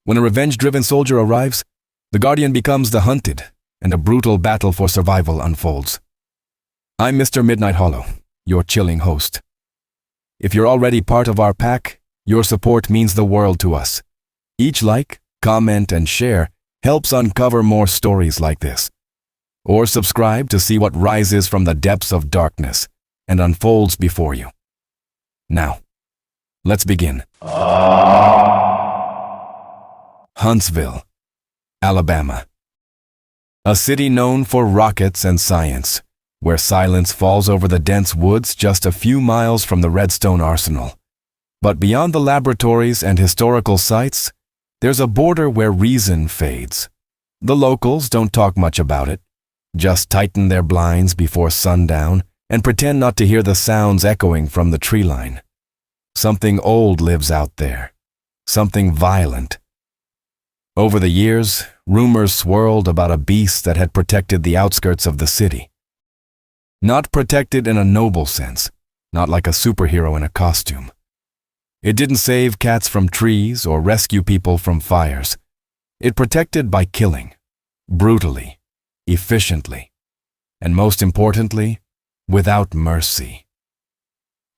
When a revenge-driven soldier arrives, the Guardian becomes the hunted, and a brutal battle for survival unfolds. I'm Mr. Midnight Hollow, your chilling host. If you're already part of our pack, your support means the world to us. Each like, comment, and share helps uncover more stories like this. Or subscribe to see what rises from the depths of darkness and unfolds before you. Now, let's begin. Huntsville, Alabama. A city known for rockets and science, where silence falls over the dense woods just a few miles from the Redstone Arsenal. But beyond the laboratories and historical sites, there's a border where reason fades. The locals don't talk much about it, just tighten their blinds before sundown and pretend not to hear the sounds echoing from the tree line. Something old lives out there, something violent. Over the years, rumors swirled about a beast that had protected the outskirts of the city. Not protected in a noble sense, not like a superhero in a costume. It didn't save cats from trees or rescue people from fires. It protected by killing, brutally, efficiently, and most importantly, without mercy.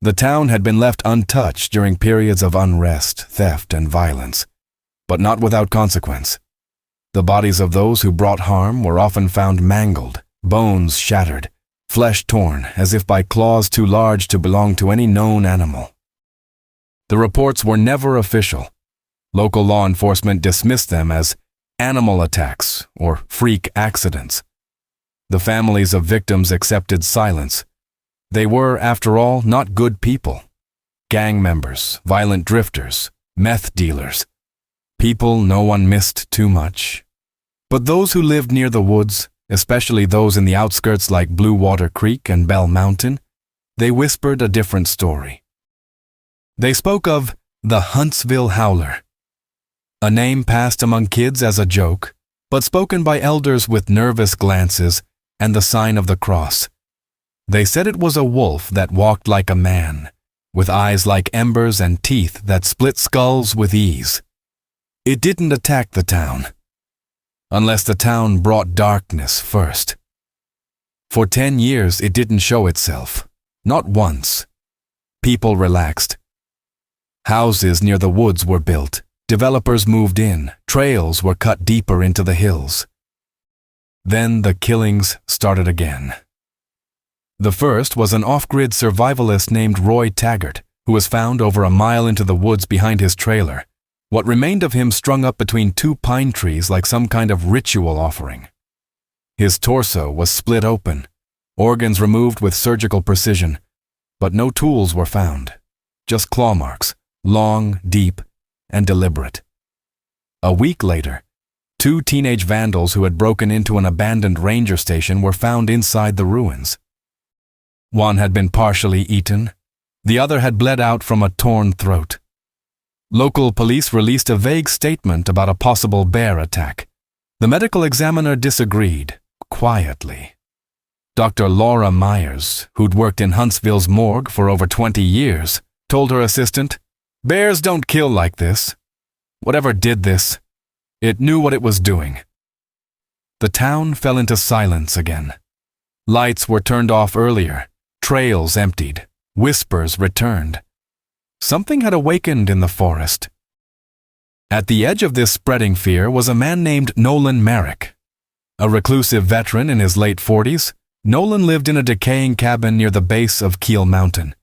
The town had been left untouched during periods of unrest, theft, and violence, but not without consequence. The bodies of those who brought harm were often found mangled, bones shattered, flesh torn as if by claws too large to belong to any known animal. The reports were never official. Local law enforcement dismissed them as animal attacks or freak accidents. The families of victims accepted silence. They were, after all, not good people. Gang members, violent drifters, meth dealers. People no one missed too much. But those who lived near the woods, especially those in the outskirts like Blue Water Creek and Bell Mountain, they whispered a different story. They spoke of the Huntsville Howler, a name passed among kids as a joke, but spoken by elders with nervous glances and the sign of the cross. They said it was a wolf that walked like a man, with eyes like embers and teeth that split skulls with ease. It didn't attack the town, unless the town brought darkness first. For 10 years it didn't show itself, not once. People relaxed. Houses near the woods were built, developers moved in, trails were cut deeper into the hills. Then the killings started again. The first was an off-grid survivalist named Roy Taggart, who was found over a mile into the woods behind his trailer, what remained of him strung up between two pine trees like some kind of ritual offering. His torso was split open, organs removed with surgical precision, but no tools were found, just claw marks, long, deep, and deliberate. A week later, 2 teenage vandals who had broken into an abandoned ranger station were found inside the ruins. One had been partially eaten, the other had bled out from a torn throat. Local police released a vague statement about a possible bear attack. The medical examiner disagreed, quietly. Dr. Laura Myers, who'd worked in Huntsville's morgue for over 20 years, told her assistant, "Bears don't kill like this. Whatever did this, it knew what it was doing." The town fell into silence again. Lights were turned off earlier, trails emptied, whispers returned. Something had awakened in the forest. At the edge of this spreading fear was a man named Nolan Merrick. A reclusive veteran in his late 40s, Nolan lived in a decaying cabin near the base of Keel Mountain.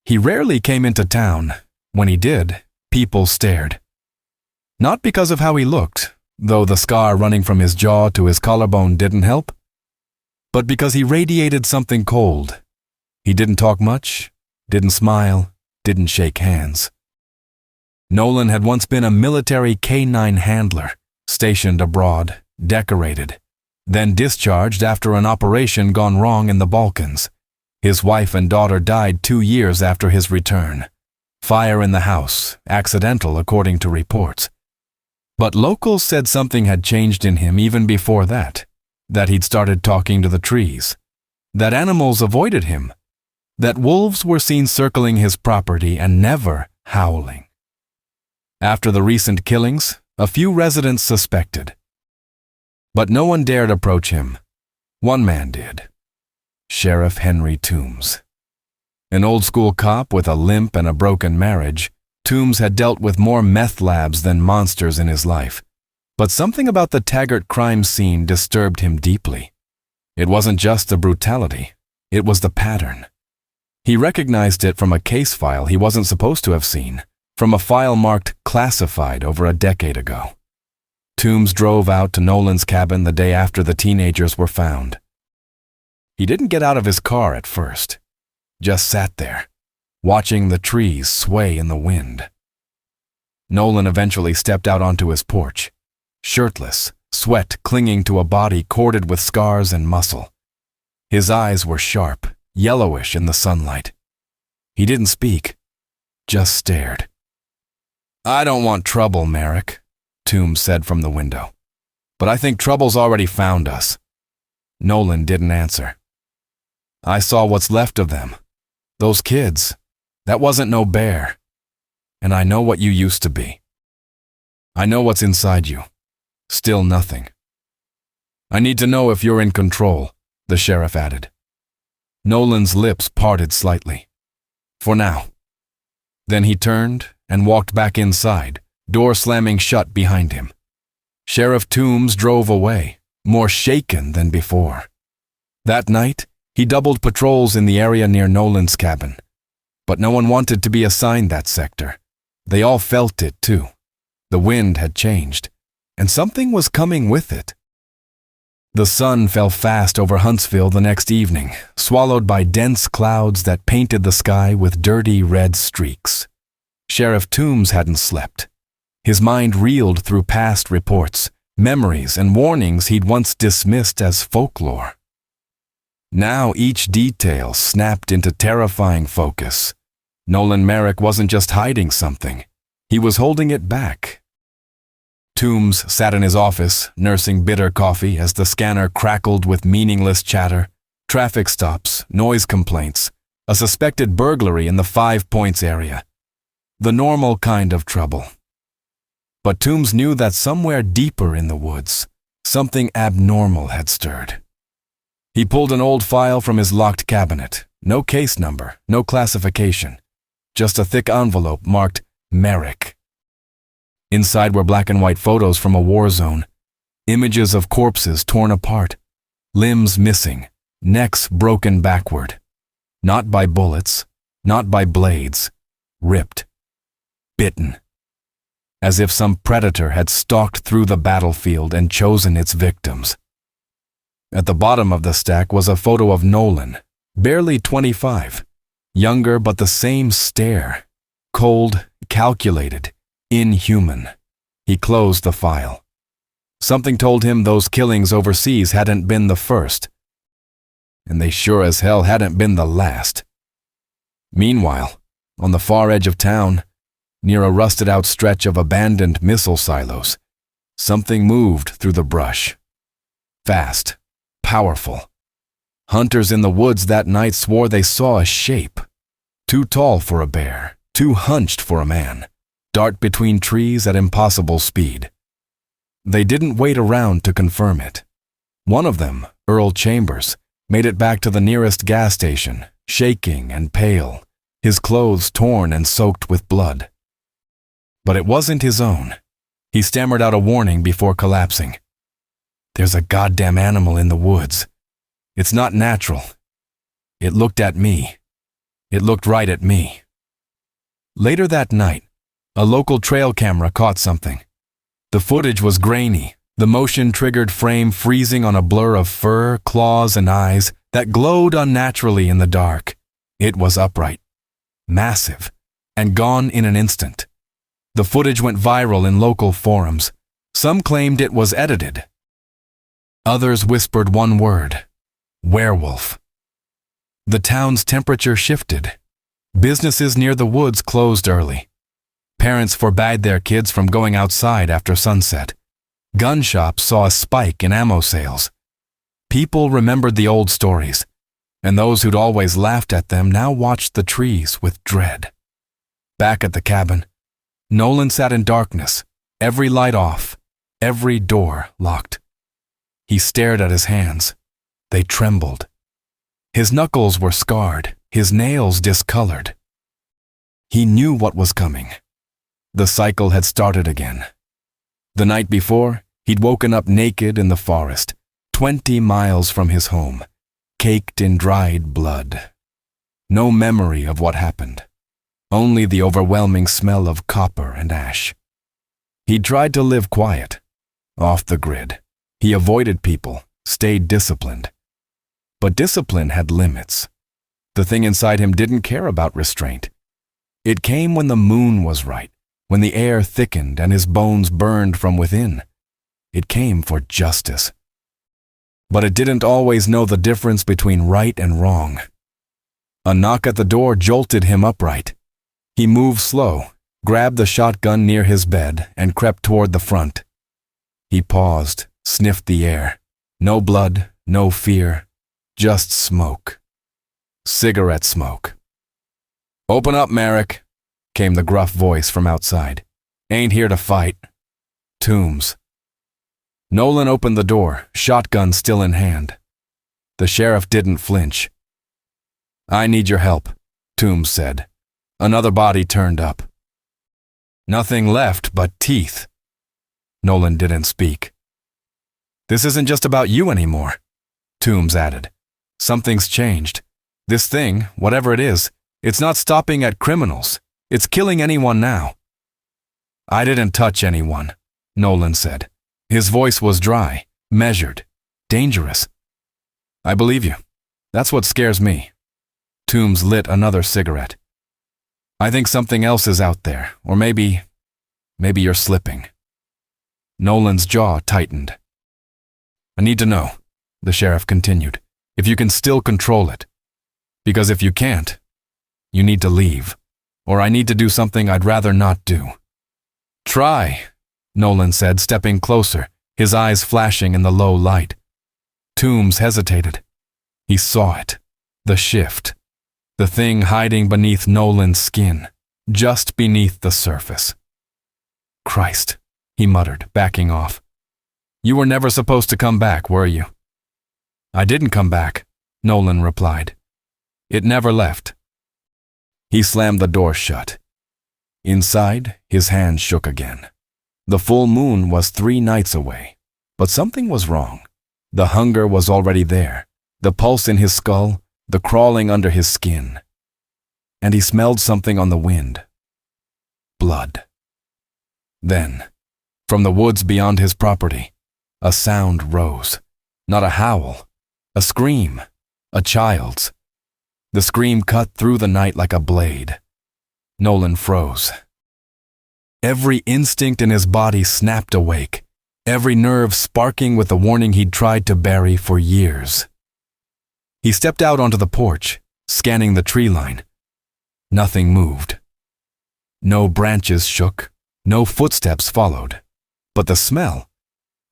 He rarely came into town. When he did, people stared. Not because of how he looked, though the scar running from his jaw to his collarbone didn't help, but because he radiated something cold. He didn't talk much, didn't smile, didn't shake hands. Nolan had once been a military K-9 handler, stationed abroad, decorated, then discharged after an operation gone wrong in the Balkans. His wife and daughter died 2 years after his return. Fire in the house, accidental according to reports. But locals said something had changed in him even before that he'd started talking to the trees, that animals avoided him, that wolves were seen circling his property and never howling. After the recent killings, A few residents suspected. But no one dared approach him. One man did. Sheriff Henry Toombs. An old-school cop with a limp and a broken marriage, Toombs had dealt with more meth labs than monsters in his life. But something about the Taggart crime scene disturbed him deeply. It wasn't just the brutality, it was the pattern. He recognized it from a case file he wasn't supposed to have seen, from a file marked classified over a decade ago. Toombs drove out to Nolan's cabin the day after the teenagers were found. He didn't get out of his car at first, just sat there, watching the trees sway in the wind. Nolan eventually stepped out onto his porch, shirtless, sweat clinging to a body corded with scars and muscle. His eyes were sharp, yellowish in the sunlight. He didn't speak, just stared. "I don't want trouble, Merrick," Toombs said from the window. "But I think trouble's already found us." Nolan didn't answer. "I saw what's left of them. Those kids, that wasn't no bear. And I know what you used to be. I know what's inside you. Still nothing. I need to know if you're in control," the sheriff added. Nolan's lips parted slightly. "For now." Then he turned and walked back inside, door slamming shut behind him. Sheriff Toombs drove away, more shaken than before. That night, he doubled patrols in the area near Nolan's cabin. But no one wanted to be assigned that sector. They all felt it, too. The wind had changed, and something was coming with it. The sun fell fast over Huntsville the next evening, swallowed by dense clouds that painted the sky with dirty red streaks. Sheriff Toombs hadn't slept. His mind reeled through past reports, memories, and warnings he'd once dismissed as folklore. Now each detail snapped into terrifying focus. Nolan Merrick wasn't just hiding something. He was holding it back. Toombs sat in his office, nursing bitter coffee as the scanner crackled with meaningless chatter, traffic stops, noise complaints, a suspected burglary in the 5 Points area. The normal kind of trouble. But Toombs knew that somewhere deeper in the woods, something abnormal had stirred. He pulled an old file from his locked cabinet. No case number, no classification. Just a thick envelope marked Merrick. Inside were black and white photos from a war zone. Images of corpses torn apart. Limbs missing. Necks broken backward. Not by bullets. Not by blades. Ripped. Bitten. As if some predator had stalked through the battlefield and chosen its victims. At the bottom of the stack was a photo of Nolan, barely 25, younger but the same stare, cold, calculated, inhuman. He closed the file. Something told him those killings overseas hadn't been the first, and they sure as hell hadn't been the last. Meanwhile, on the far edge of town, near a rusted-out stretch of abandoned missile silos, something moved through the brush. Fast. Powerful. Hunters in the woods that night swore they saw a shape, too tall for a bear, too hunched for a man, dart between trees at impossible speed. They didn't wait around to confirm it. One of them, Earl Chambers, made it back to the nearest gas station, shaking and pale, his clothes torn and soaked with blood. But it wasn't his own. He stammered out a warning before collapsing. "There's a goddamn animal in the woods. It's not natural. It looked at me. It looked right at me." Later that night, a local trail camera caught something. The footage was grainy, the motion-triggered frame freezing on a blur of fur, claws, and eyes that glowed unnaturally in the dark. It was upright, massive, and gone in an instant. The footage went viral in local forums. Some claimed it was edited. Others whispered one word: werewolf. The town's temperature shifted. Businesses near the woods closed early. Parents forbade their kids from going outside after sunset. Gun shops saw a spike in ammo sales. People remembered the old stories, and those who'd always laughed at them now watched the trees with dread. Back at the cabin, Nolan sat in darkness, Every light off, every door locked. He stared at his hands. They trembled. His knuckles were scarred, his nails discolored. He knew what was coming. The cycle had started again. The night before, he'd woken up naked in the forest, 20 miles from his home, caked in dried blood. No memory of what happened, only the overwhelming smell of copper and ash. He tried to live quiet, off the grid. He avoided people, stayed disciplined. But discipline had limits. The thing inside him didn't care about restraint. It came when the moon was right, when the air thickened and his bones burned from within. It came for justice. But it didn't always know the difference between right and wrong. A knock at the door jolted him upright. He moved slow, grabbed the shotgun near his bed, and crept toward the front. He paused, sniffed the air. No blood, no fear, just smoke. Cigarette smoke. "Open up, Merrick," came the gruff voice from outside. "Ain't here to fight." Toombs. Nolan opened the door, shotgun still in hand. The sheriff didn't flinch. "I need your help," Toombs said. Another body turned up. "Nothing left but teeth." Nolan didn't speak. "This isn't just about you anymore," Toombs added. "Something's changed. This thing, whatever it is, it's not stopping at criminals. It's killing anyone now." "I didn't touch anyone," Nolan said. His voice was dry, measured, dangerous. "I believe you. That's what scares me." Toombs lit another cigarette. "I think something else is out there, or maybe you're slipping." Nolan's jaw tightened. "I need to know," the sheriff continued, "if you can still control it. Because if you can't, you need to leave, or I need to do something I'd rather not do." "Try," Nolan said, stepping closer, his eyes flashing in the low light. Toombs hesitated. He saw it. The shift. The thing hiding beneath Nolan's skin, just beneath the surface. "Christ," he muttered, backing off. "You were never supposed to come back, were you?" "I didn't come back," Nolan replied. "It never left." He slammed the door shut. Inside, his hand shook again. The full moon was 3 nights away, but something was wrong. The hunger was already there, the pulse in his skull, the crawling under his skin. And he smelled something on the wind. Blood. Then, from the woods beyond his property, a sound rose. Not a howl, a scream, a child's. The scream cut through the night like a blade. Nolan froze. Every instinct in his body snapped awake, every nerve sparking with the warning he'd tried to bury for years. He stepped out onto the porch, scanning the tree line. Nothing moved. No branches shook, no footsteps followed. But the smell,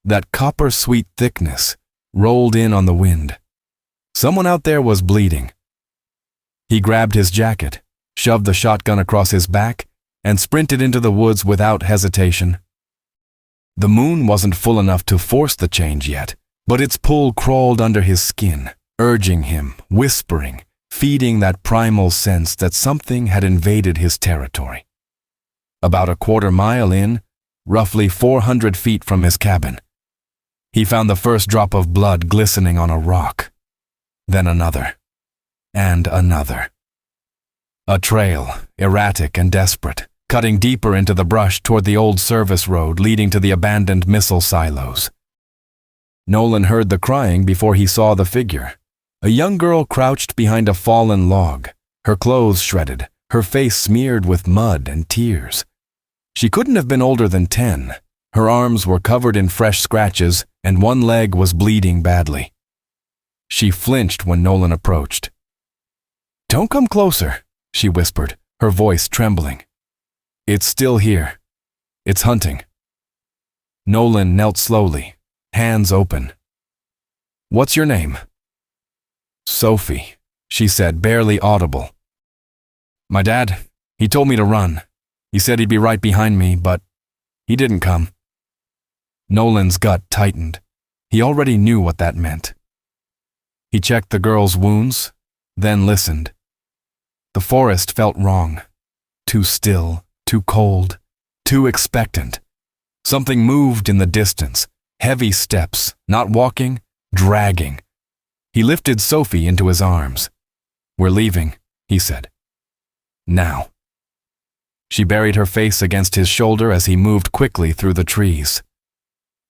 that copper-sweet thickness, rolled in on the wind. Someone out there was bleeding. He grabbed his jacket, shoved the shotgun across his back, and sprinted into the woods without hesitation. The moon wasn't full enough to force the change yet, but its pull crawled under his skin, urging him, whispering, feeding that primal sense that something had invaded his territory. About a quarter mile in, roughly 400 feet from his cabin, he found the first drop of blood glistening on a rock. Then another. And another. A trail, erratic and desperate, cutting deeper into the brush toward the old service road leading to the abandoned missile silos. Nolan heard the crying before he saw the figure. A young girl crouched behind a fallen log, her clothes shredded, her face smeared with mud and tears. She couldn't have been older than 10. Her arms were covered in fresh scratches, and one leg was bleeding badly. She flinched when Nolan approached. "Don't come closer," she whispered, her voice trembling. "It's still here. It's hunting." Nolan knelt slowly, hands open. "What's your name?" "Sophie," she said, barely audible. "My dad, he told me to run. He said he'd be right behind me, but He didn't come. Nolan's gut tightened. He already knew what that meant. He checked the girl's wounds, then listened. The forest felt wrong. Too still, too cold, too expectant. Something moved in the distance, heavy steps, not walking, dragging. He lifted Sophie into his arms. "We're leaving," he said. "Now." She buried her face against his shoulder as he moved quickly through the trees.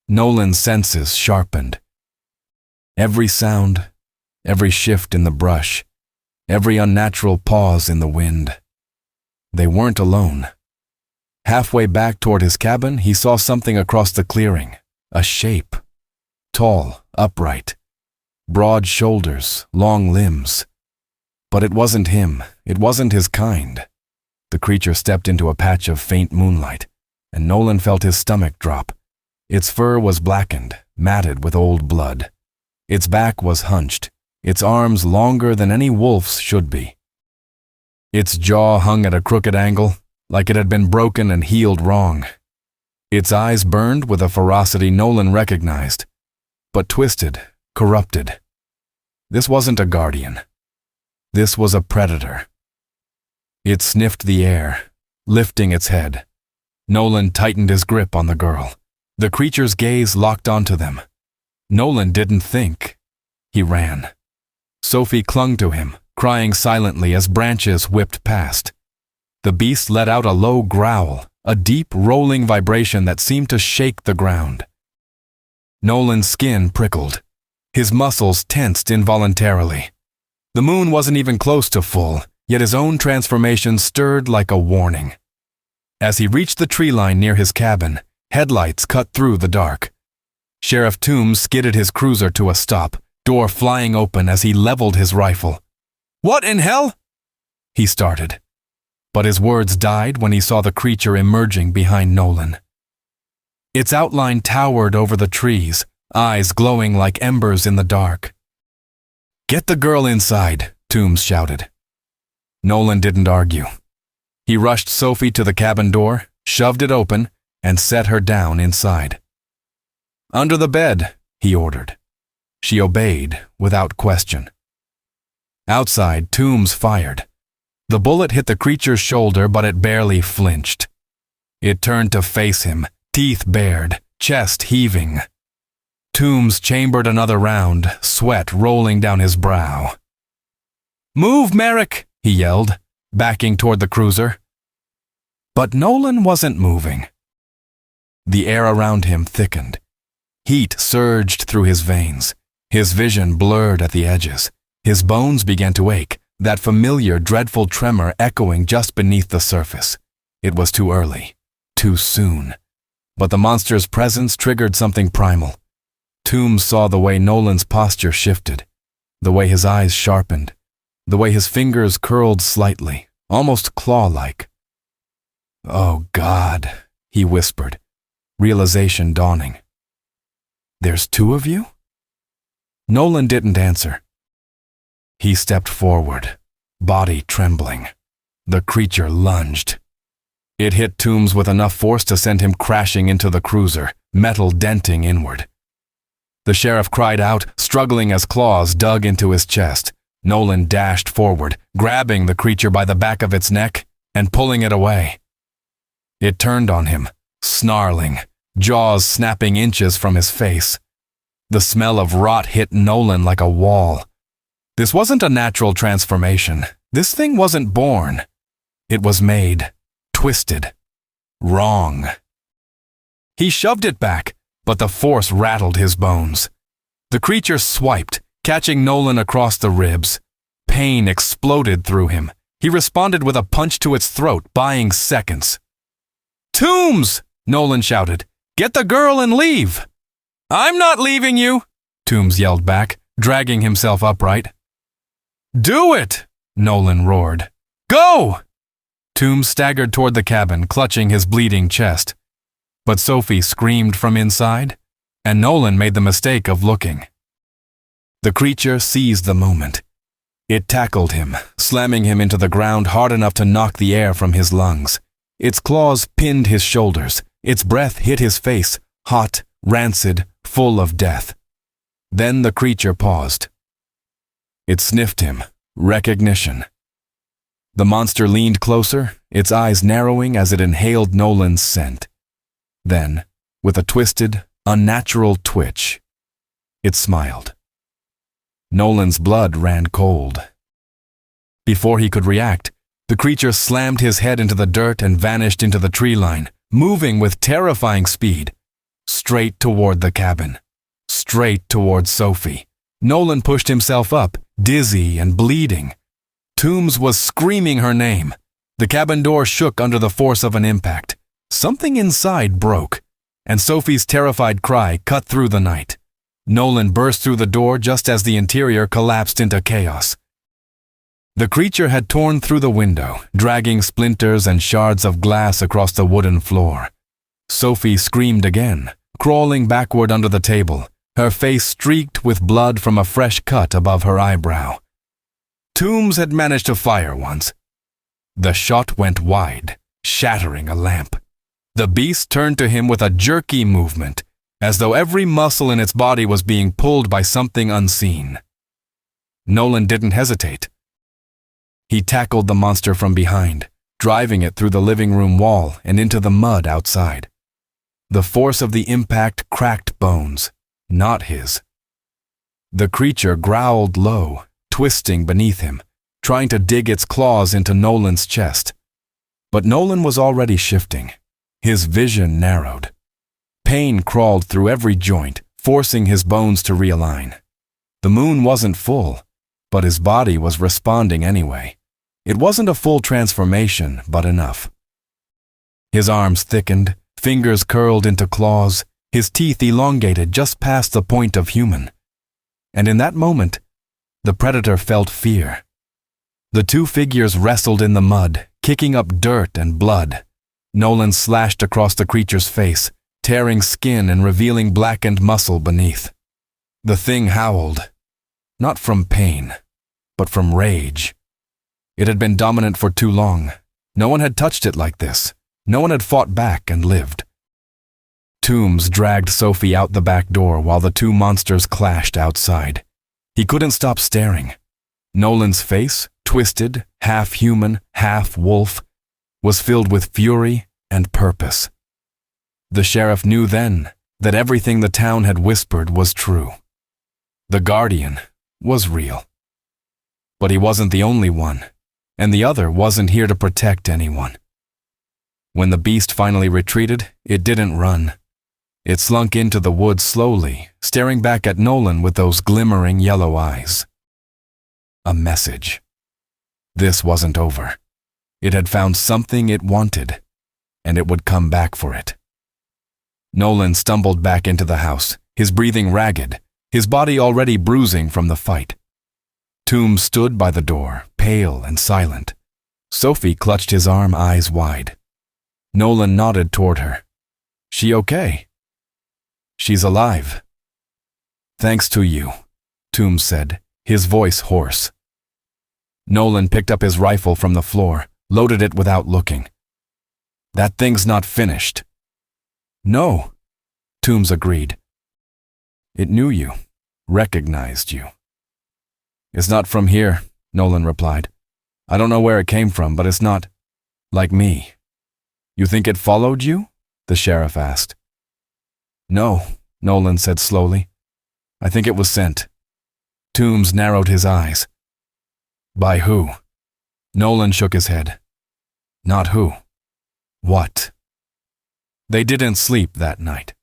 Nolan's senses sharpened. Every sound, every shift in the brush, every unnatural pause in the wind. They weren't alone. Halfway back toward his cabin, he saw something across the clearing, a shape. Tall, upright. Broad shoulders, long limbs. But it wasn't him. It wasn't his kind. The creature stepped into a patch of faint moonlight, and Nolan felt his stomach drop. Its fur was blackened, matted with old blood. Its back was hunched, its arms longer than any wolf's should be. Its jaw hung at a crooked angle, like it had been broken and healed wrong. Its eyes burned with a ferocity Nolan recognized, but twisted, corrupted. This wasn't a guardian. This was a predator. It sniffed the air, lifting its head. Nolan tightened his grip on the girl. The creature's gaze locked onto them. Nolan didn't think. He ran. Sophie clung to him, crying silently as branches whipped past. The beast let out a low growl, a deep, rolling vibration that seemed to shake the ground. Nolan's skin prickled. His muscles tensed involuntarily. The moon wasn't even close to full, yet his own transformation stirred like a warning. As he reached the tree line near his cabin, headlights cut through the dark. Sheriff Toombs skidded his cruiser to a stop, door flying open as he leveled his rifle. "What in hell?" he started. But his words died when he saw the creature emerging behind Nolan. Its outline towered over the trees, eyes glowing like embers in the dark. "Get the girl inside," Toombs shouted. Nolan didn't argue. He rushed Sophie to the cabin door, shoved it open, and set her down inside. "Under the bed," he ordered. She obeyed without question. Outside, Toombs fired. The bullet hit the creature's shoulder, but it barely flinched. It turned to face him, teeth bared, chest heaving. Toombs chambered another round, sweat rolling down his brow. "Move, Merrick!" he yelled, backing toward the cruiser. But Nolan wasn't moving. The air around him thickened. Heat surged through his veins. His vision blurred at the edges. His bones began to ache, that familiar, dreadful tremor echoing just beneath the surface. It was too early, too soon. But the monster's presence triggered something primal. Toombs saw the way Nolan's posture shifted, the way his eyes sharpened, the way his fingers curled slightly, almost claw-like. "Oh, God," he whispered, realization dawning. "There's two of you?" Nolan didn't answer. He stepped forward, body trembling. The creature lunged. It hit Toombs with enough force to send him crashing into the cruiser, metal denting inward. The sheriff cried out, struggling as claws dug into his chest. Nolan dashed forward, grabbing the creature by the back of its neck and pulling it away. It turned on him, snarling, jaws snapping inches from his face. The smell of rot hit Nolan like a wall. This wasn't a natural transformation. This thing wasn't born. It was made, twisted, wrong. He shoved it back, but the force rattled his bones. The creature swiped, catching Nolan across the ribs. Pain exploded through him. He responded with a punch to its throat, buying seconds. "Toombs!" Nolan shouted. "Get the girl and leave!" "I'm not leaving you!" Toombs yelled back, dragging himself upright. "Do it!" Nolan roared. "Go!" Toombs staggered toward the cabin, clutching his bleeding chest. But Sophie screamed from inside, and Nolan made the mistake of looking. The creature seized the moment. It tackled him, slamming him into the ground hard enough to knock the air from his lungs. Its claws pinned his shoulders, Its breath hit his face, hot, rancid, full of death. Then the creature paused. It sniffed him. Recognition. The monster leaned closer, its eyes narrowing as it inhaled Nolan's scent. Then, with a twisted, unnatural twitch, it smiled. Nolan's blood ran cold. Before he could react, the creature slammed his head into the dirt and vanished into the tree line, moving with terrifying speed. Straight toward the cabin. Straight toward Sophie. Nolan pushed himself up, dizzy and bleeding. Toombs was screaming her name. The cabin door shook under the force of an impact. Something inside broke, and Sophie's terrified cry cut through the night. Nolan burst through the door just as the interior collapsed into chaos. The creature had torn through the window, dragging splinters and shards of glass across the wooden floor. Sophie screamed again, crawling backward under the table, her face streaked with blood from a fresh cut above her eyebrow. Toombs had managed to fire once. The shot went wide, shattering a lamp. The beast turned to him with a jerky movement, as though every muscle in its body was being pulled by something unseen. Nolan didn't hesitate. He tackled the monster from behind, driving it through the living room wall and into the mud outside. The force of the impact cracked bones, not his. The creature growled low, twisting beneath him, trying to dig its claws into Nolan's chest. But Nolan was already shifting. His vision narrowed. Pain crawled through every joint, forcing his bones to realign. The moon wasn't full, but his body was responding anyway. It wasn't a full transformation, but enough. His arms thickened, fingers curled into claws, his teeth elongated just past the point of human. And in that moment, the predator felt fear. The two figures wrestled in the mud, kicking up dirt and blood. Nolan slashed across the creature's face, tearing skin and revealing blackened muscle beneath. The thing howled, not from pain, but from rage. It had been dominant for too long. No one had touched it like this. No one had fought back and lived. Toombs dragged Sophie out the back door while the two monsters clashed outside. He couldn't stop staring. Nolan's face, twisted, half human, half wolf, was filled with fury and purpose. The sheriff knew then that everything the town had whispered was true. The Guardian was real. But he wasn't the only one, and the other wasn't here to protect anyone. When the beast finally retreated, it didn't run. It slunk into the woods slowly, staring back at Nolan with those glimmering yellow eyes. A message. This wasn't over. It had found something it wanted, and it would come back for it. Nolan stumbled back into the house, his breathing ragged, his body already bruising from the fight. Toombs stood by the door, pale and silent. Sophie clutched his arm, eyes wide. Nolan nodded toward her. "She okay?" "She's alive." "Thanks to you," Toombs said, his voice hoarse. Nolan picked up his rifle from the floor, loaded it without looking. "That thing's not finished." "No," Toombs agreed. "It knew you, recognized you." "It's not from here," Nolan replied. "I don't know where it came from, but it's not like me." "You think it followed you?" the sheriff asked. "No," Nolan said slowly. "I think it was sent." Toombs narrowed his eyes. "By who?" Nolan shook his head. "Not who. What?" They didn't sleep that night.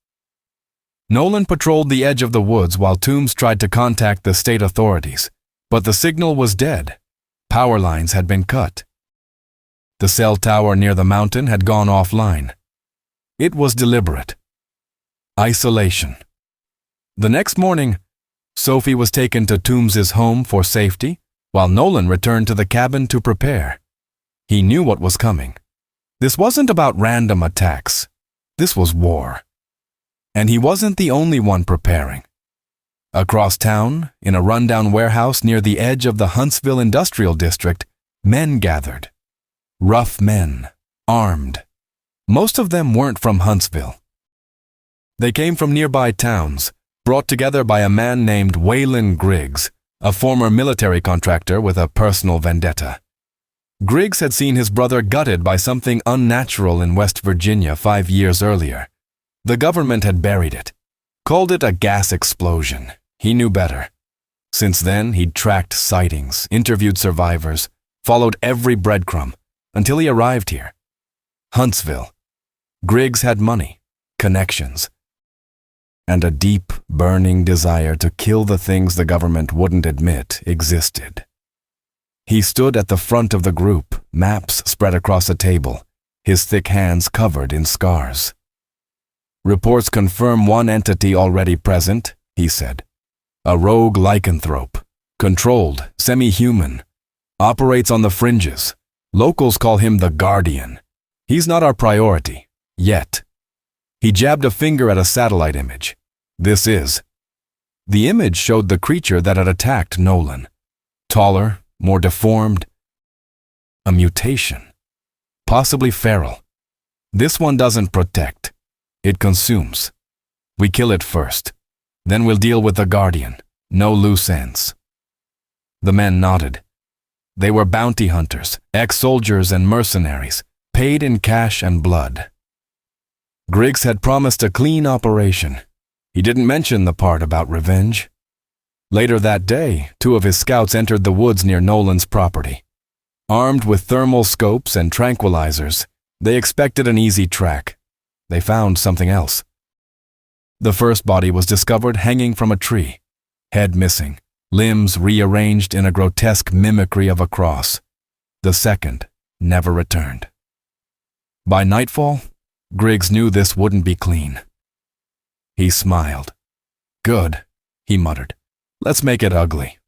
Nolan patrolled the edge of the woods while Toombs tried to contact the state authorities, but the signal was dead. Power lines had been cut. The cell tower near the mountain had gone offline. It was deliberate. Isolation. The next morning, Sophie was taken to Toombs's home for safety, while Nolan returned to the cabin to prepare. He knew what was coming. This wasn't about random attacks. This was war. And he wasn't the only one preparing. Across town, in a rundown warehouse near the edge of the Huntsville industrial district, men gathered. Rough men, armed. Most of them weren't from Huntsville. They came from nearby towns, brought together by a man named Waylon Griggs, a former military contractor with a personal vendetta. Griggs had seen his brother gutted by something unnatural in West Virginia 5 years earlier. The government had buried it, called it a gas explosion. He knew better. Since then, he'd tracked sightings, interviewed survivors, followed every breadcrumb, until he arrived here. Huntsville. Griggs had money, connections, and a deep, burning desire to kill the things the government wouldn't admit existed. He stood at the front of the group, maps spread across a table, his thick hands covered in scars. "Reports confirm one entity already present," he said. "A rogue lycanthrope, controlled, semi-human, operates on the fringes. Locals call him the Guardian. He's not our priority, yet." He jabbed a finger at a satellite image. "This is." The image showed the creature that had attacked Nolan. Taller, more deformed. A mutation. Possibly feral. "This one doesn't protect. It consumes. We kill it first. Then we'll deal with the Guardian. No loose ends." The men nodded. They were bounty hunters, ex-soldiers and mercenaries, paid in cash and blood. Griggs had promised a clean operation. He didn't mention the part about revenge. Later that day, 2 of his scouts entered the woods near Nolan's property. Armed with thermal scopes and tranquilizers, they expected an easy track. They found something else. The first body was discovered hanging from a tree, head missing, limbs rearranged in a grotesque mimicry of a cross. The second never returned. By nightfall, Griggs knew this wouldn't be clean. He smiled. "Good," he muttered. "Let's make it ugly."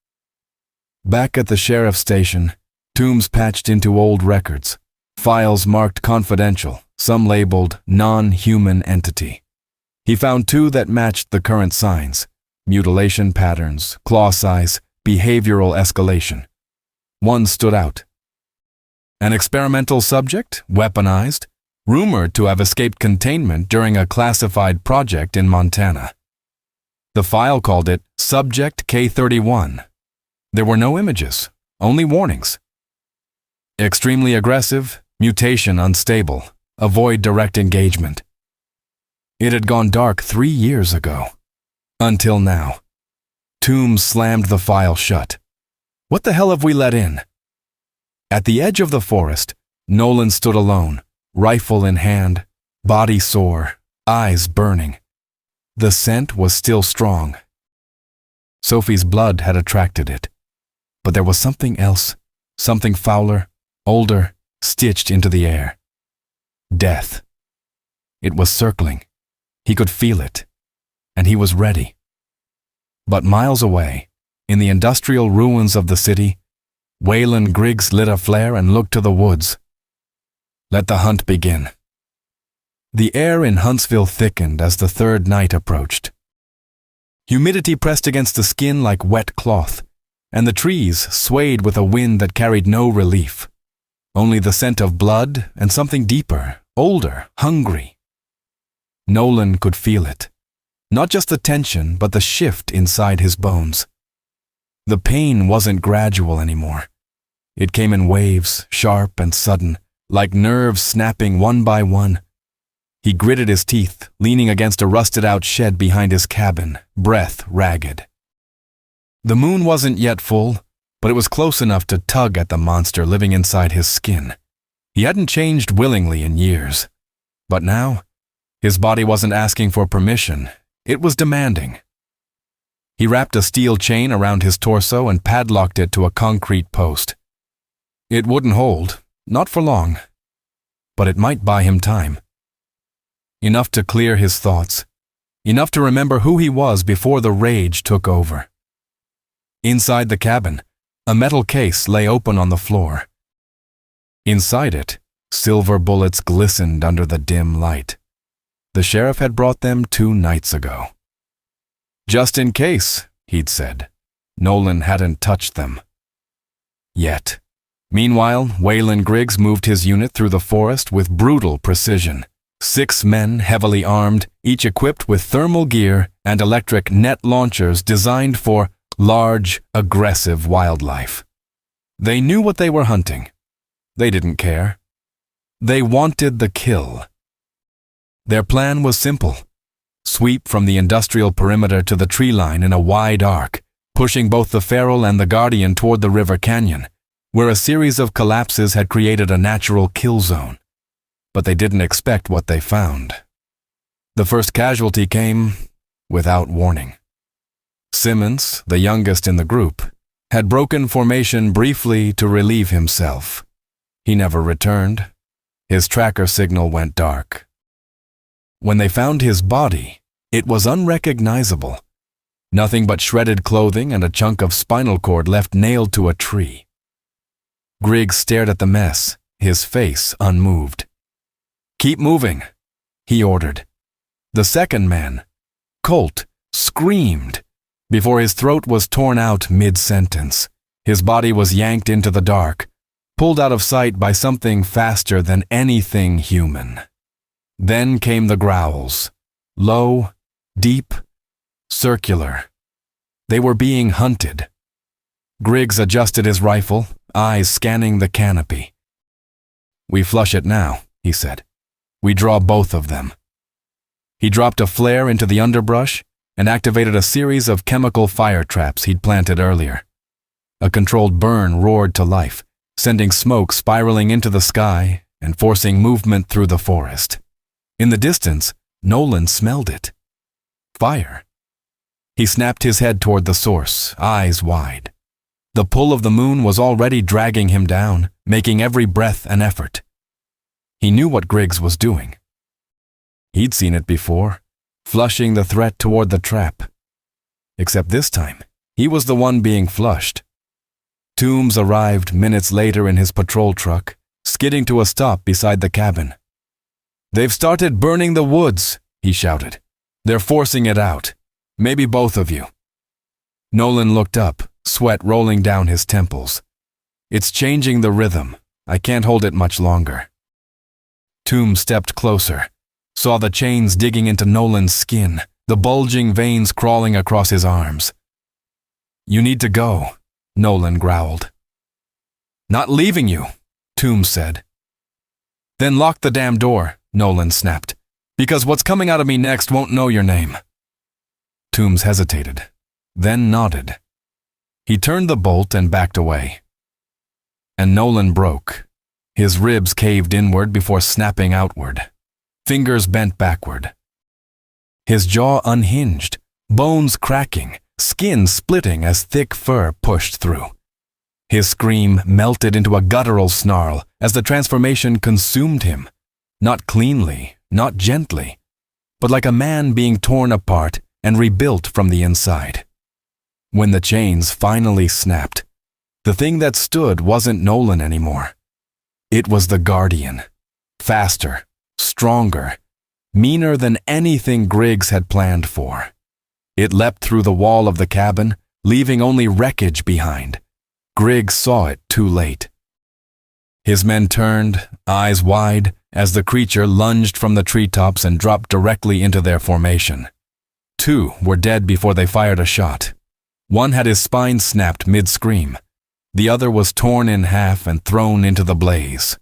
Back at the sheriff's station, Toombs patched into old records, files marked confidential, some labeled non-human entity. He found 2 that matched the current signs: mutilation patterns, claw size, behavioral escalation. One stood out. An experimental subject, weaponized, rumored to have escaped containment during a classified project in Montana. The file called it Subject K31. There were no images, only warnings. Extremely aggressive, mutation unstable, avoid direct engagement. It had gone dark 3 years ago. Until now. Toombs slammed the file shut. What the hell have we let in? At the edge of the forest, Nolan stood alone, rifle in hand, body sore, eyes burning. The scent was still strong. Sophie's blood had attracted it. But there was something else, something fouler, older, stitched into the air. Death. It was circling. He could feel it. And he was ready. But miles away, in the industrial ruins of the city, Waylon Griggs lit a flare and looked to the woods. Let the hunt begin. The air in Huntsville thickened as the third night approached. Humidity pressed against the skin like wet cloth, and the trees swayed with a wind that carried no relief. Only the scent of blood and something deeper, older, hungry. Nolan could feel it. Not just the tension, but the shift inside his bones. The pain wasn't gradual anymore. It came in waves, sharp and sudden, like nerves snapping one by one. He gritted his teeth, leaning against a rusted-out shed behind his cabin, breath ragged. The moon wasn't yet full, but it was close enough to tug at the monster living inside his skin. He hadn't changed willingly in years. But now, his body wasn't asking for permission. It was demanding. He wrapped a steel chain around his torso and padlocked it to a concrete post. It wouldn't hold, not for long, but it might buy him time. Enough to clear his thoughts, enough to remember who he was before the rage took over. Inside the cabin, a metal case lay open on the floor. Inside it, silver bullets glistened under the dim light. The sheriff had brought them 2 nights ago. Just in case, he'd said. Nolan hadn't touched them. Yet. Meanwhile, Waylon Griggs moved his unit through the forest with brutal precision. 6 men, heavily armed, each equipped with thermal gear and electric net launchers designed for large, aggressive wildlife. They knew what they were hunting. They didn't care. They wanted the kill. Their plan was simple. Sweep from the industrial perimeter to the tree line in a wide arc, pushing both the feral and the guardian toward the river canyon, where a series of collapses had created a natural kill zone. But they didn't expect what they found. The first casualty came without warning. Simmons, the youngest in the group, had broken formation briefly to relieve himself. He never returned. His tracker signal went dark. When they found his body, it was unrecognizable. Nothing but shredded clothing and a chunk of spinal cord left nailed to a tree. Griggs stared at the mess, his face unmoved. "Keep moving," he ordered. The second man, Colt, screamed before his throat was torn out mid-sentence. His body was yanked into the dark, pulled out of sight by something faster than anything human. Then came the growls, low, deep, circular. They were being hunted. Griggs adjusted his rifle, eyes scanning the canopy. "We flush it now," he said. "We draw both of them." He dropped a flare into the underbrush and activated a series of chemical fire traps he'd planted earlier. A controlled burn roared to life, sending smoke spiraling into the sky and forcing movement through the forest. In the distance, Nolan smelled it. Fire. He snapped his head toward the source, eyes wide. The pull of the moon was already dragging him down, making every breath an effort. He knew what Griggs was doing. He'd seen it before, flushing the threat toward the trap. Except this time, he was the one being flushed. Toombs arrived minutes later in his patrol truck, skidding to a stop beside the cabin. "They've started burning the woods," he shouted. "They're forcing it out. Maybe both of you." Nolan looked up, sweat rolling down his temples. "It's changing the rhythm. I can't hold it much longer." Toombs stepped closer, saw the chains digging into Nolan's skin, the bulging veins crawling across his arms. "You need to go," Nolan growled. "Not leaving you," Toombs said. "Then lock the damn door," Nolan snapped, "because what's coming out of me next won't know your name." Toombs hesitated, then nodded. He turned the bolt and backed away. And Nolan broke. His ribs caved inward before snapping outward. Fingers bent backward. His jaw unhinged, bones cracking, skin splitting as thick fur pushed through. His scream melted into a guttural snarl as the transformation consumed him, not cleanly, not gently, but like a man being torn apart and rebuilt from the inside. When the chains finally snapped, the thing that stood wasn't Nolan anymore. It was the Guardian, faster, stronger, meaner than anything Griggs had planned for. It leapt through the wall of the cabin, leaving only wreckage behind. Griggs saw it too late. His men turned, eyes wide, as the creature lunged from the treetops and dropped directly into their formation. 2 were dead before they fired a shot. One had his spine snapped mid-scream. The other was torn in half and thrown into the blaze.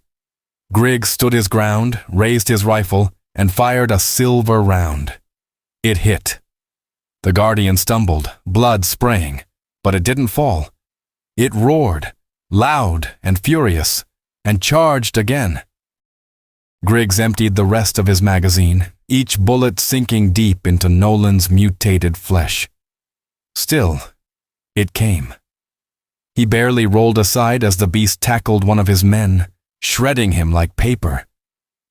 Griggs stood his ground, raised his rifle, and fired a silver round. It hit. The Guardian stumbled, blood spraying, but it didn't fall. It roared, loud and furious, and charged again. Griggs emptied the rest of his magazine, each bullet sinking deep into Nolan's mutated flesh. Still, it came. He barely rolled aside as the beast tackled one of his men, shredding him like paper.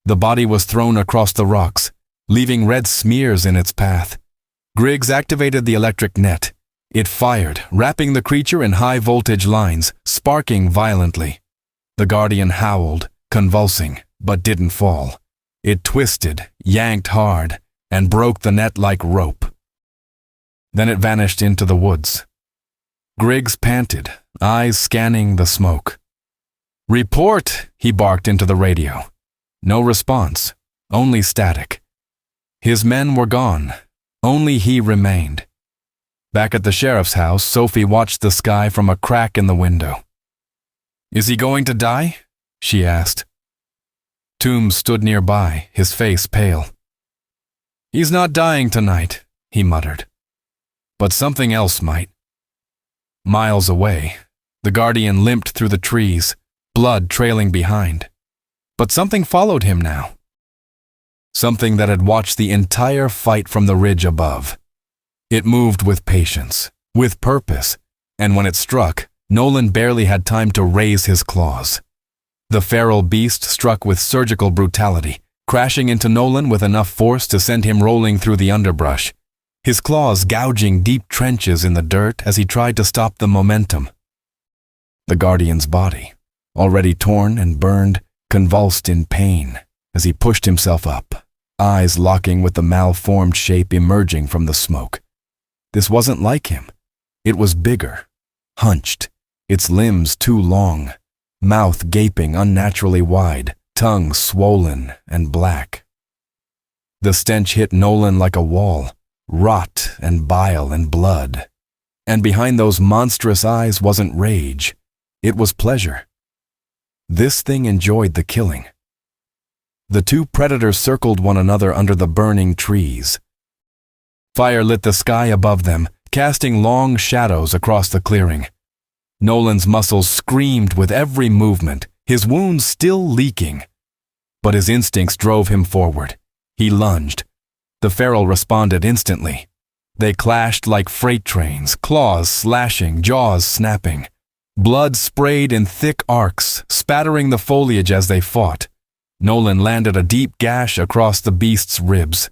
The body was thrown across the rocks, leaving red smears in its path. Griggs activated the electric net. It fired, wrapping the creature in high-voltage lines, sparking violently. The Guardian howled, convulsing, but didn't fall. It twisted, yanked hard, and broke the net like rope. Then it vanished into the woods. Griggs panted, eyes scanning the smoke. "Report!" he barked into the radio. No response, only static. His men were gone. Only he remained. Back at the sheriff's house, Sophie watched the sky from a crack in the window. "Is he going to die?" she asked. Toombs stood nearby, his face pale. "He's not dying tonight," he muttered. "But something else might." Miles away, the Guardian limped through the trees, blood trailing behind. But something followed him now. Something that had watched the entire fight from the ridge above. It moved with patience, with purpose, and when it struck, Nolan barely had time to raise his claws. The feral beast struck with surgical brutality, crashing into Nolan with enough force to send him rolling through the underbrush, his claws gouging deep trenches in the dirt as he tried to stop the momentum. The Guardian's body, already torn and burned, convulsed in pain as he pushed himself up, eyes locking with the malformed shape emerging from the smoke. This wasn't like him. It was bigger, hunched, its limbs too long, mouth gaping unnaturally wide, tongue swollen and black. The stench hit Nolan like a wall, rot and bile and blood. And behind those monstrous eyes wasn't rage, it was pleasure. This thing enjoyed the killing. The two predators circled one another under the burning trees. Fire lit the sky above them, casting long shadows across the clearing. Nolan's muscles screamed with every movement, his wounds still leaking. But his instincts drove him forward. He lunged. The feral responded instantly. They clashed like freight trains, claws slashing, jaws snapping. Blood sprayed in thick arcs, spattering the foliage as they fought. Nolan landed a deep gash across the beast's ribs.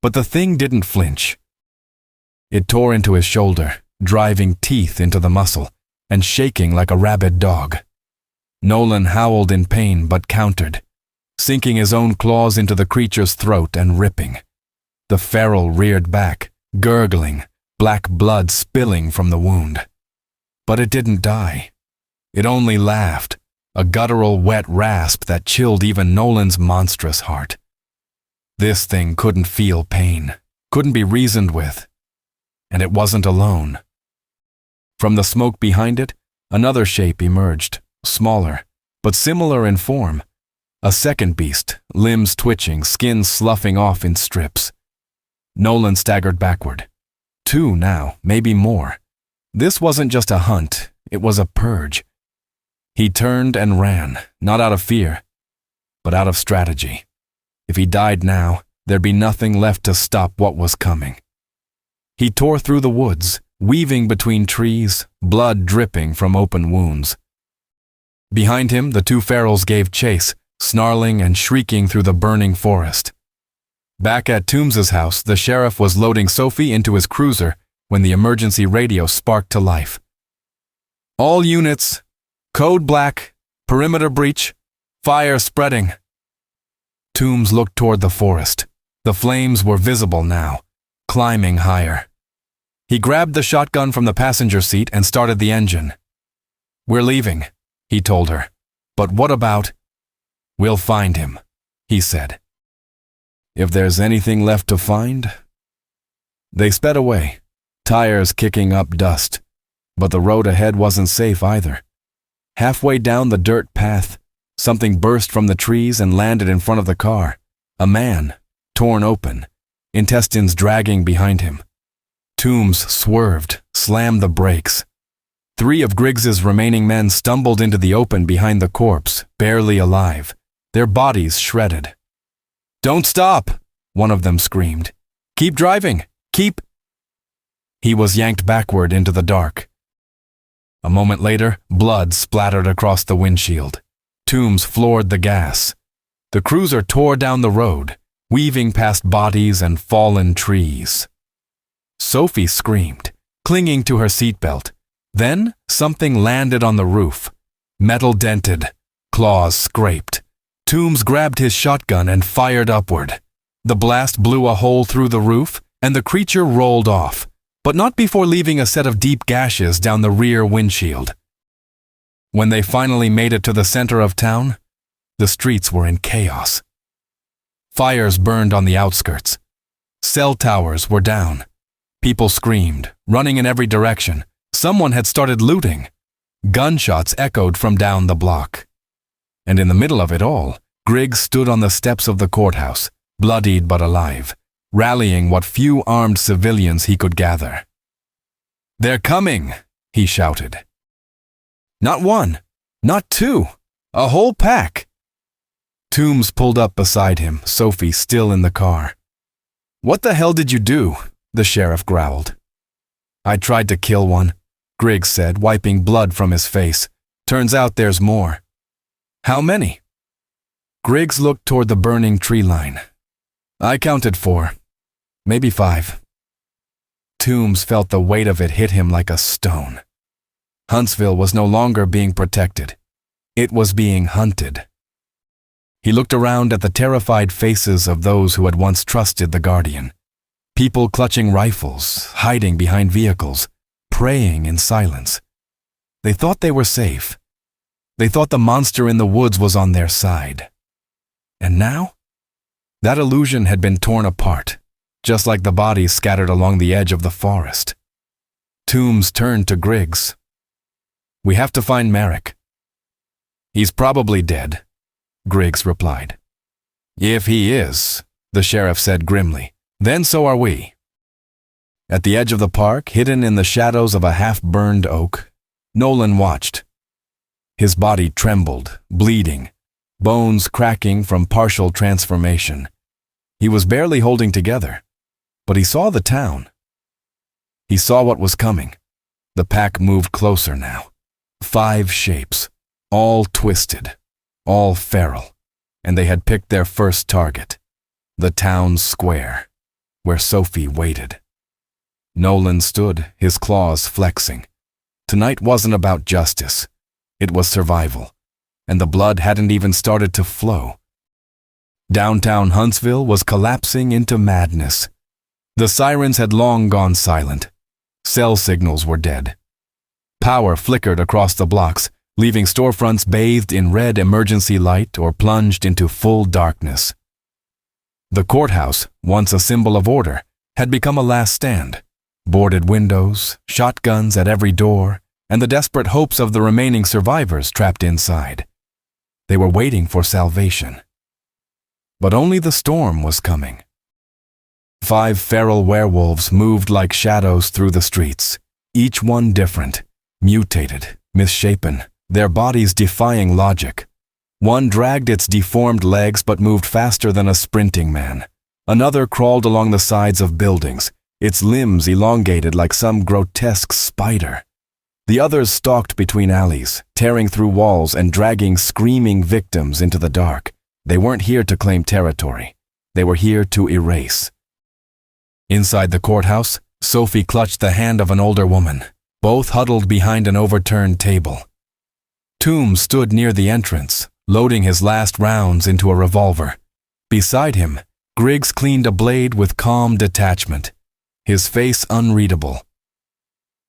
But the thing didn't flinch. It tore into his shoulder, driving teeth into the muscle, and shaking like a rabid dog. Nolan howled in pain but countered, sinking his own claws into the creature's throat and ripping. The feral reared back, gurgling, black blood spilling from the wound. But it didn't die. It only laughed, a guttural wet rasp that chilled even Nolan's monstrous heart. This thing couldn't feel pain, couldn't be reasoned with. And it wasn't alone. From the smoke behind it, another shape emerged, smaller, but similar in form. A second beast, limbs twitching, skin sloughing off in strips. Nolan staggered backward. Two now, maybe more. This wasn't just a hunt, it was a purge. He turned and ran, not out of fear, but out of strategy. If he died now, there'd be nothing left to stop what was coming. He tore through the woods, weaving between trees, blood dripping from open wounds. Behind him, the two ferals gave chase, snarling and shrieking through the burning forest. Back at Toombs's house, the sheriff was loading Sophie into his cruiser when the emergency radio sparked to life. "All units, code black, perimeter breach, fire spreading." Toombs looked toward the forest. The flames were visible now, climbing higher. He grabbed the shotgun from the passenger seat and started the engine. "We're leaving," he told her. "But what about—" "We'll find him," he said. "If there's anything left to find." They sped away, tires kicking up dust, but the road ahead wasn't safe either. Halfway down the dirt path, something burst from the trees and landed in front of the car. A man, torn open, intestines dragging behind him. Toombs swerved, slammed the brakes. Three of Griggs's remaining men stumbled into the open behind the corpse, barely alive, their bodies shredded. "Don't stop!" one of them screamed. "Keep driving! Keep—" He was yanked backward into the dark. A moment later, blood splattered across the windshield. Toombs floored the gas. The cruiser tore down the road, weaving past bodies and fallen trees. Sophie screamed, clinging to her seatbelt. Then something landed on the roof. Metal dented, claws scraped. Toombs grabbed his shotgun and fired upward. The blast blew a hole through the roof, and the creature rolled off, but not before leaving a set of deep gashes down the rear windshield. When they finally made it to the center of town, the streets were in chaos. Fires burned on the outskirts. Cell towers were down. People screamed, running in every direction. Someone had started looting. Gunshots echoed from down the block. And in the middle of it all, Griggs stood on the steps of the courthouse, bloodied but alive, rallying what few armed civilians he could gather. "They're coming!" he shouted. Not one, not two, a whole pack. Toombs pulled up beside him, Sophie still in the car. "What the hell did you do?" the sheriff growled. "I tried to kill one," Griggs said, wiping blood from his face. "Turns out there's more." "How many?" Griggs looked toward the burning tree line. "I counted 4, maybe 5. Toombs felt the weight of it hit him like a stone. Huntsville was no longer being protected. It was being hunted. He looked around at the terrified faces of those who had once trusted the Guardian. People clutching rifles, hiding behind vehicles, praying in silence. They thought they were safe. They thought the monster in the woods was on their side. And now? That illusion had been torn apart, just like the bodies scattered along the edge of the forest. Toombs turned to Griggs. "We have to find Merrick." "He's probably dead," Griggs replied. "If he is," the sheriff said grimly, "then so are we." At the edge of the park, hidden in the shadows of a half-burned oak, Nolan watched. His body trembled, bleeding, bones cracking from partial transformation. He was barely holding together, but he saw the town. He saw what was coming. The pack moved closer now. 5 shapes, all twisted, all feral, and they had picked their first target, the town square, where Sophie waited. Nolan stood, his claws flexing. Tonight wasn't about justice. It was survival, and the blood hadn't even started to flow. Downtown Huntsville was collapsing into madness. The sirens had long gone silent. Cell signals were dead. Power flickered across the blocks, leaving storefronts bathed in red emergency light or plunged into full darkness. The courthouse, once a symbol of order, had become a last stand. Boarded windows, shotguns at every door, and the desperate hopes of the remaining survivors trapped inside. They were waiting for salvation. But only the storm was coming. 5 feral werewolves moved like shadows through the streets, each one different, mutated, misshapen, their bodies defying logic. One dragged its deformed legs but moved faster than a sprinting man. Another crawled along the sides of buildings, its limbs elongated like some grotesque spider. The others stalked between alleys, tearing through walls and dragging screaming victims into the dark. They weren't here to claim territory. They were here to erase. Inside the courthouse, Sophie clutched the hand of an older woman, both huddled behind an overturned table. Toombs stood near the entrance, loading his last rounds into a revolver. Beside him, Griggs cleaned a blade with calm detachment, his face unreadable.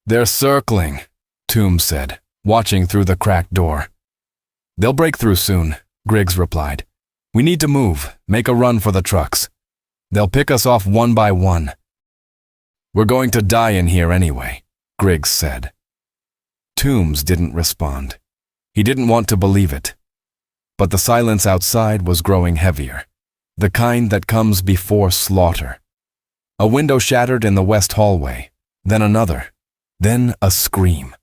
"They're circling," Toombs said, watching through the cracked door. "They'll break through soon," Griggs replied. "We need to move, make a run for the trucks. They'll pick us off one by one." "We're going to die in here anyway," Griggs said. Toombs didn't respond. He didn't want to believe it. But the silence outside was growing heavier, the kind that comes before slaughter. A window shattered in the west hallway, then another, then a scream.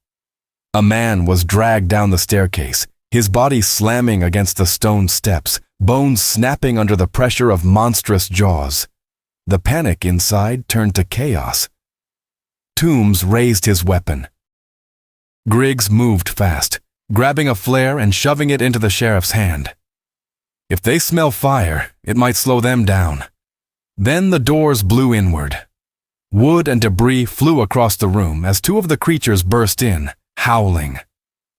A man was dragged down the staircase, his body slamming against the stone steps, bones snapping under the pressure of monstrous jaws. The panic inside turned to chaos. Toombs raised his weapon. Griggs moved fast, grabbing a flare and shoving it into the sheriff's hand. If they smell fire, it might slow them down. Then the doors blew inward. Wood and debris flew across the room as 2 of the creatures burst in, howling.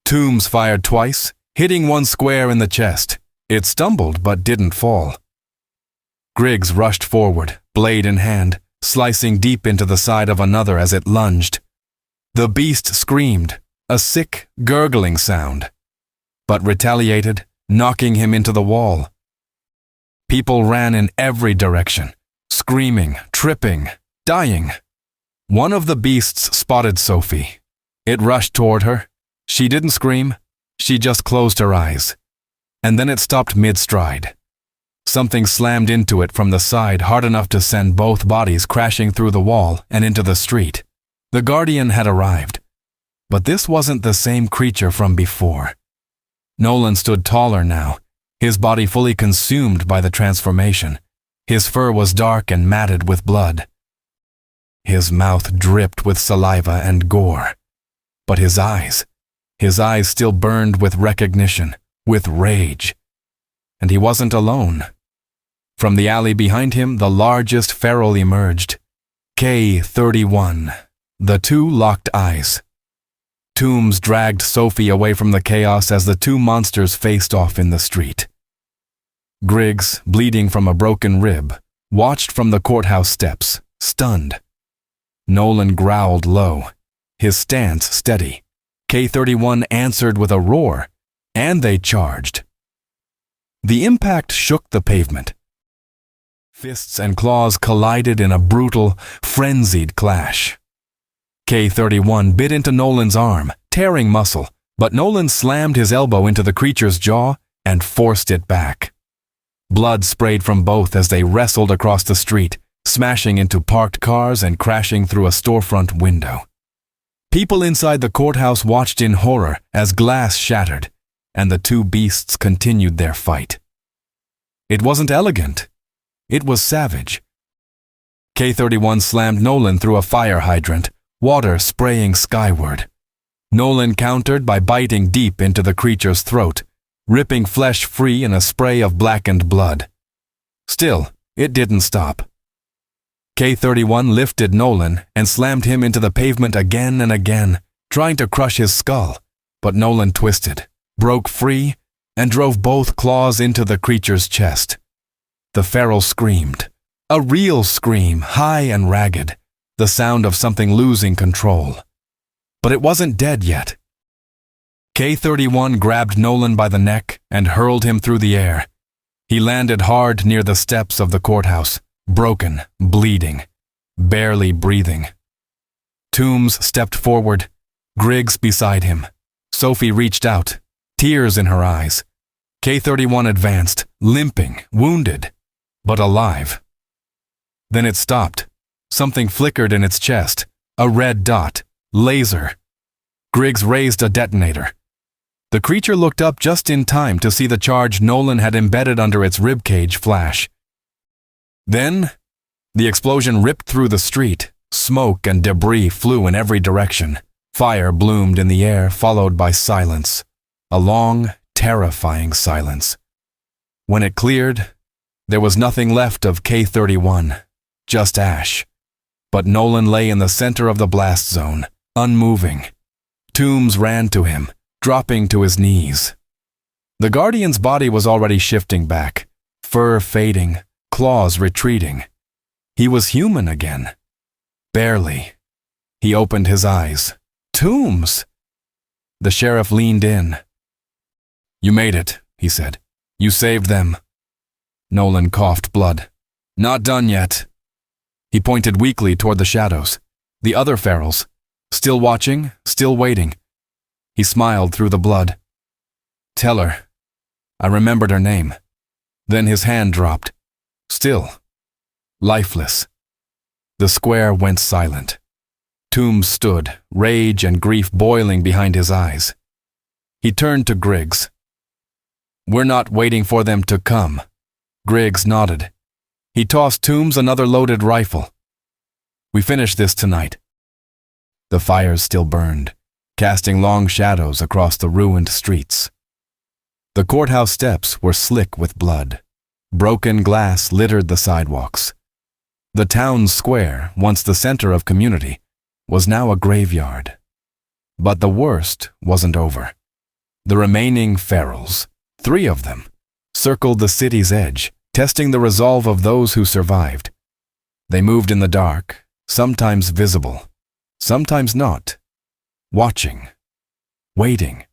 Toombs fired twice, hitting one square in the chest. It stumbled but didn't fall. Griggs rushed forward, blade in hand, slicing deep into the side of another as it lunged. The beast screamed, a sick, gurgling sound, but retaliated, knocking him into the wall. People ran in every direction, screaming, tripping, dying. One of the beasts spotted Sophie. It rushed toward her. She didn't scream. She just closed her eyes. And then it stopped mid-stride. Something slammed into it from the side hard enough to send both bodies crashing through the wall and into the street. The guardian had arrived. But this wasn't the same creature from before. Nolan stood taller now, his body fully consumed by the transformation. His fur was dark and matted with blood. His mouth dripped with saliva and gore. But his eyes still burned with recognition, with rage. And he wasn't alone. From the alley behind him, the largest feral emerged. K-31. The two locked eyes. Toombs dragged Sophie away from the chaos as the two monsters faced off in the street. Griggs, bleeding from a broken rib, watched from the courthouse steps, stunned. Nolan growled low, his stance steady. K-31 answered with a roar, and they charged. The impact shook the pavement. Fists and claws collided in a brutal, frenzied clash. K-31 bit into Nolan's arm, tearing muscle, but Nolan slammed his elbow into the creature's jaw and forced it back. Blood sprayed from both as they wrestled across the street, smashing into parked cars and crashing through a storefront window. People inside the courthouse watched in horror as glass shattered, and the two beasts continued their fight. It wasn't elegant. It was savage. K-31 slammed Nolan through a fire hydrant, water spraying skyward. Nolan countered by biting deep into the creature's throat, ripping flesh free in a spray of blackened blood. Still, it didn't stop. K-31 lifted Nolan and slammed him into the pavement again and again, trying to crush his skull, but Nolan twisted, broke free, and drove both claws into the creature's chest. The feral screamed, a real scream, high and ragged, the sound of something losing control. But it wasn't dead yet. K-31 grabbed Nolan by the neck and hurled him through the air. He landed hard near the steps of the courthouse, broken, bleeding, barely breathing. Toombs stepped forward, Griggs beside him. Sophie reached out, tears in her eyes. K-31 advanced, limping, wounded, but alive. Then it stopped. Something flickered in its chest, a red dot, laser. Griggs raised a detonator. The creature looked up just in time to see the charge Nolan had embedded under its ribcage flash. Then, the explosion ripped through the street. Smoke and debris flew in every direction. Fire bloomed in the air, followed by silence. A long, terrifying silence. When it cleared, there was nothing left of K-31, just ash. But Nolan lay in the center of the blast zone, unmoving. Toombs ran to him, dropping to his knees. The Guardian's body was already shifting back, fur fading, claws retreating. He was human again. Barely. He opened his eyes. Toombs! The sheriff leaned in. "You made it," he said. "You saved them." Nolan coughed blood. "Not done yet." He pointed weakly toward the shadows. The other ferals. Still watching, still waiting. He smiled through the blood. "Tell her." I remembered her name. Then his hand dropped. Still. Lifeless. The square went silent. Toombs stood, rage and grief boiling behind his eyes. He turned to Griggs. "We're not waiting for them to come." Griggs nodded. He tossed Toombs another loaded rifle. "We finish this tonight." The fires still burned, casting long shadows across the ruined streets. The courthouse steps were slick with blood. Broken glass littered the sidewalks. The town square, once the center of community, was now a graveyard. But the worst wasn't over. The remaining ferals, 3 of them, circled the city's edge, testing the resolve of those who survived. They moved in the dark, sometimes visible, sometimes not, watching, waiting.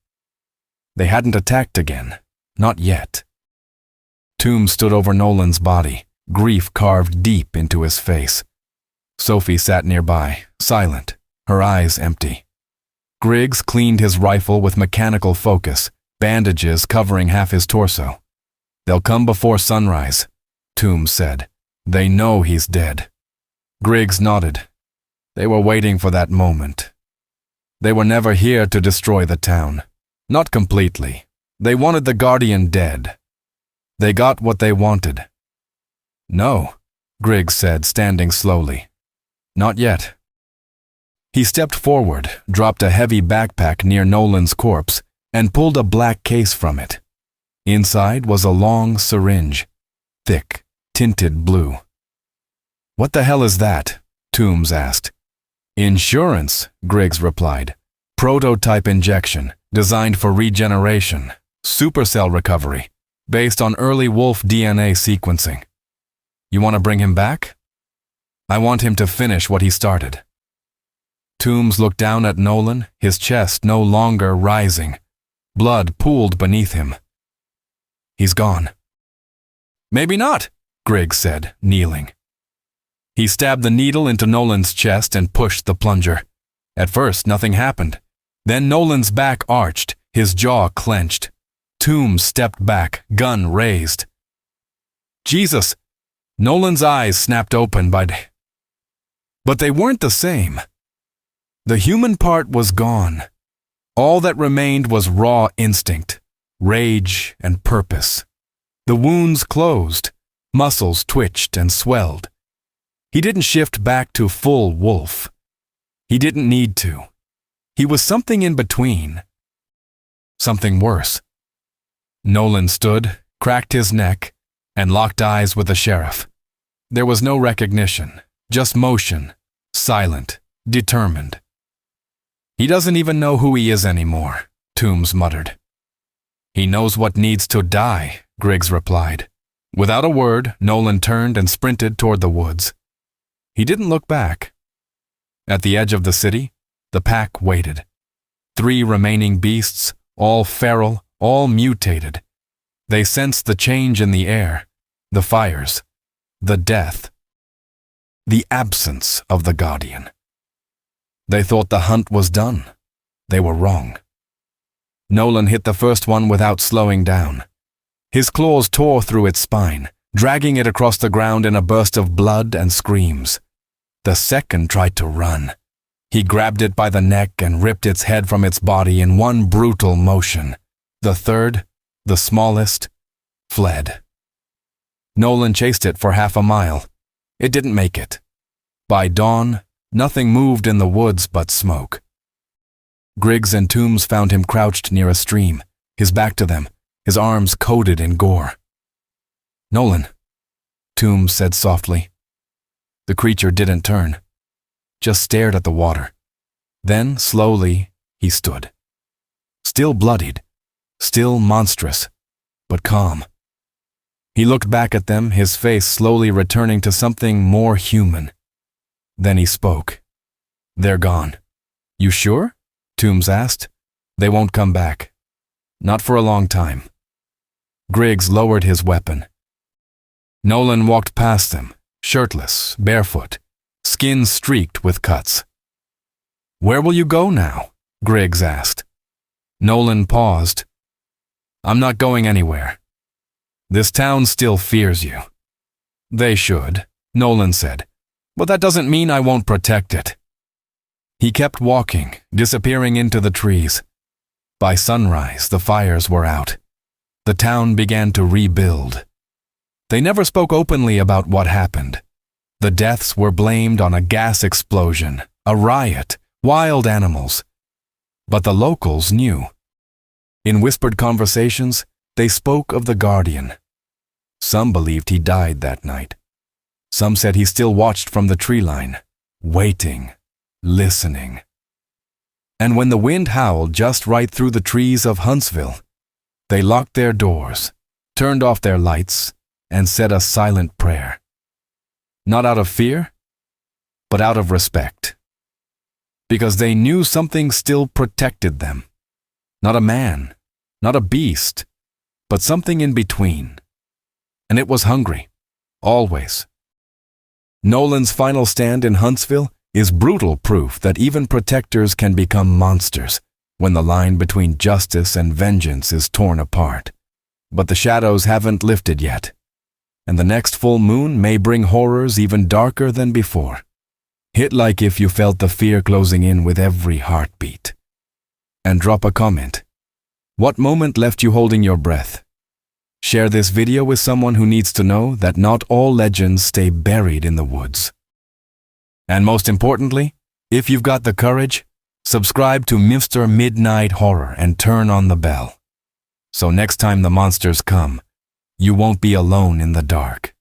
They hadn't attacked again, not yet. Toombs stood over Nolan's body, grief carved deep into his face. Sophie sat nearby, silent, her eyes empty. Griggs cleaned his rifle with mechanical focus, bandages covering half his torso. "They'll come before sunrise," Toombs said. "They know he's dead." Griggs nodded. They were waiting for that moment. They were never here to destroy the town. Not completely. They wanted the Guardian dead. They got what they wanted. "No," Griggs said, standing slowly. "Not yet." He stepped forward, dropped a heavy backpack near Nolan's corpse, and pulled a black case from it. Inside was a long syringe, thick, tinted blue. "What the hell is that?" Toombs asked. "Insurance," Griggs replied. "Prototype injection, designed for regeneration, supercell recovery, based on early wolf DNA sequencing. You want to bring him back?" "I want him to finish what he started." Toombs looked down at Nolan, his chest no longer rising. Blood pooled beneath him. "He's gone." "Maybe not," Griggs said, kneeling. He stabbed the needle into Nolan's chest and pushed the plunger. At first, nothing happened. Then Nolan's back arched, his jaw clenched. Toombs stepped back, gun raised. "Jesus!" Nolan's eyes snapped open, but they weren't the same. The human part was gone. All that remained was raw instinct, rage, and purpose. The wounds closed, muscles twitched and swelled. He didn't shift back to full wolf. He didn't need to. He was something in between. Something worse. Nolan stood, cracked his neck, and locked eyes with the sheriff. There was no recognition, just motion, silent, determined. "He doesn't even know who he is anymore," Toombs muttered. "He knows what needs to die," Griggs replied. Without a word, Nolan turned and sprinted toward the woods. He didn't look back. At the edge of the city, the pack waited. 3 remaining beasts, all feral, all mutated. They sensed the change in the air, the fires, the death, the absence of the Guardian. They thought the hunt was done. They were wrong. Nolan hit the first one without slowing down. His claws tore through its spine, dragging it across the ground in a burst of blood and screams. The second tried to run. He grabbed it by the neck and ripped its head from its body in one brutal motion. The third, the smallest, fled. Nolan chased it for half a mile. It didn't make it. By dawn, nothing moved in the woods but smoke. Griggs and Toombs found him crouched near a stream, his back to them, his arms coated in gore. "Nolan," Toombs said softly. The creature didn't turn, just stared at the water. Then, slowly, he stood. Still bloodied, still monstrous, but calm. He looked back at them, his face slowly returning to something more human. Then he spoke. "They're gone." "You sure?" Toombs asked. "They won't come back. Not for a long time." Griggs lowered his weapon. Nolan walked past them, shirtless, barefoot, skin streaked with cuts. "Where will you go now?" Griggs asked. Nolan paused. "I'm not going anywhere. This town still fears you." "They should," Nolan said, "but that doesn't mean I won't protect it." He kept walking, disappearing into the trees. By sunrise, the fires were out. The town began to rebuild. They never spoke openly about what happened. The deaths were blamed on a gas explosion, a riot, wild animals. But the locals knew. In whispered conversations, they spoke of the Guardian. Some believed he died that night. Some said he still watched from the tree line, waiting, listening. And when the wind howled just right through the trees of Huntsville, they locked their doors, turned off their lights, and said a silent prayer. Not out of fear, but out of respect. Because they knew something still protected them. Not a man, not a beast, but something in between. and it was hungry. Always. Nolan's final stand in Huntsville is brutal proof that even protectors can become monsters when the line between justice and vengeance is torn apart. But the shadows haven't lifted yet, and the next full moon may bring horrors even darker than before. Hit like if you felt the fear closing in with every heartbeat. And drop a comment. What moment left you holding your breath? Share this video with someone who needs to know that not all legends stay buried in the woods. And most importantly, if you've got the courage, subscribe to Mr. Midnight Horror and turn on the bell. So next time the monsters come, you won't be alone in the dark.